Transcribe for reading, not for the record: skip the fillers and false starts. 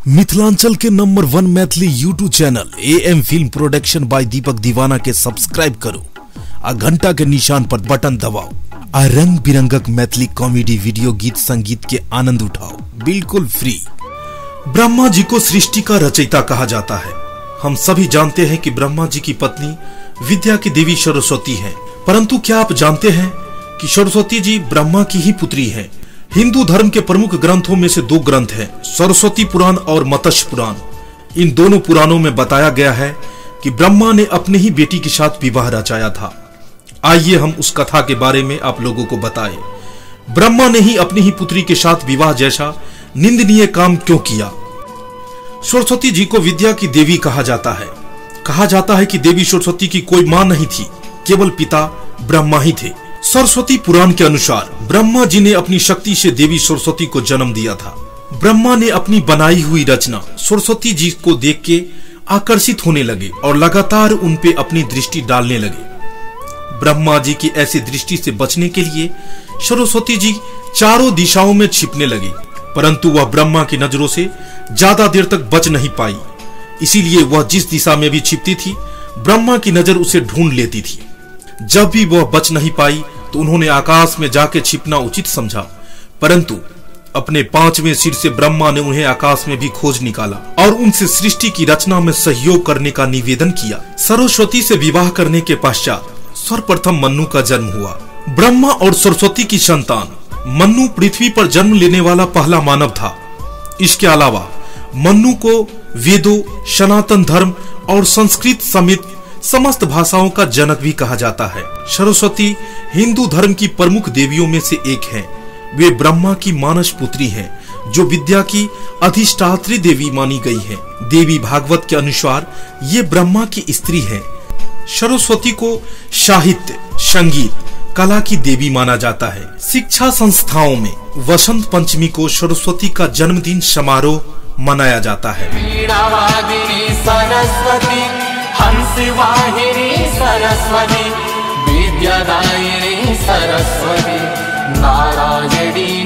मिथिलांचल के number 1 Maithili YouTube channel AM film production by Deepak Deewana के subscribe करो आ घंटा के निशान पर बटन दबाओ आ रंग बिरंगक मैथिली कॉमेडी वीडियो गीत संगीत के आनंद उठाओ बिल्कुल फ्री। ब्रह्मा जी को सृष्टि का रचयिता कहा जाता है। हम सभी जानते हैं कि ब्रह्मा जी की पत्नी विद्या की देवी सरस्वती है, परंतु क्या आप जानते हैं कि सरस्वती जी ब्रह्मा की ही पुत्री है। हिंदू धर्म के प्रमुख ग्रंथों में से 2 ग्रंथ हैं, सरस्वती पुराण और मत्स्य पुराण। इन दोनों पुराणों में बताया गया है कि ब्रह्मा ने अपने ही बेटी के साथ विवाह रचाया था। आइए हम उस कथा के बारे में आप लोगों को बताएं। ब्रह्मा ने ही अपनी ही पुत्री के साथ विवाह जैसा निंदनीय काम क्यों किया? सरस्वती जी को विद्या की देवी कहा जाता है। कहा जाता है कि देवी सरस्वती की कोई मां नहीं थी, केवल पिता ब्रह्मा ही थे। सरस्वती पुराण के अनुसार ब्रह्मा जी ने अपनी शक्ति से देवी सरस्वती को जन्म दिया था। ब्रह्मा ने अपनी बनाई हुई रचना सरस्वती जी को देख के आकर्षित होने लगे और लगातार उन पे अपनी दृष्टि डालने लगे। ब्रह्मा जी की ऐसी दृष्टि से बचने के लिए सरस्वती जी चारों दिशाओं में छिपने लगी, परंतु वह ब्रह्मा की नजरों से ज्यादा देर तक बच नहीं पाई। इसीलिए वह जिस दिशा में भी छिपती थी, ब्रह्मा की नजर उसे ढूंढ लेती थी। जब भी वह बच नहीं पाई तो उन्होंने आकाश में जाके छिपना उचित समझा, परंतु अपने 5वें सिर से ब्रह्मा ने उन्हें आकाश में भी खोज निकाला और उनसे सृष्टि की रचना में सहयोग करने का निवेदन किया। सरस्वती से विवाह करने के पश्चात सर्वप्रथम मन्नु का जन्म हुआ। ब्रह्मा और सरस्वती की संतान मन्नु पृथ्वी पर जन्म लेने वाला पहला मानव था। इसके अलावा मन्नु को वेदों, सनातन धर्म और संस्कृत समेत समस्त भाषाओं का जनक भी कहा जाता है। सरस्वती हिंदू धर्म की प्रमुख देवियों में से एक है। वे ब्रह्मा की मानस पुत्री हैं, जो विद्या की अधिष्ठात्री देवी मानी गई है। देवी भागवत के अनुसार ये ब्रह्मा की स्त्री है। सरस्वती को साहित्य, संगीत, कला की देवी माना जाता है। शिक्षा संस्थाओं में वसंत पंचमी को सरस्वती का जन्मदिन समारोह मनाया जाता है। हंसवाहिनी सरस्वती, विद्यादायिनी सरस्वती, नारायणी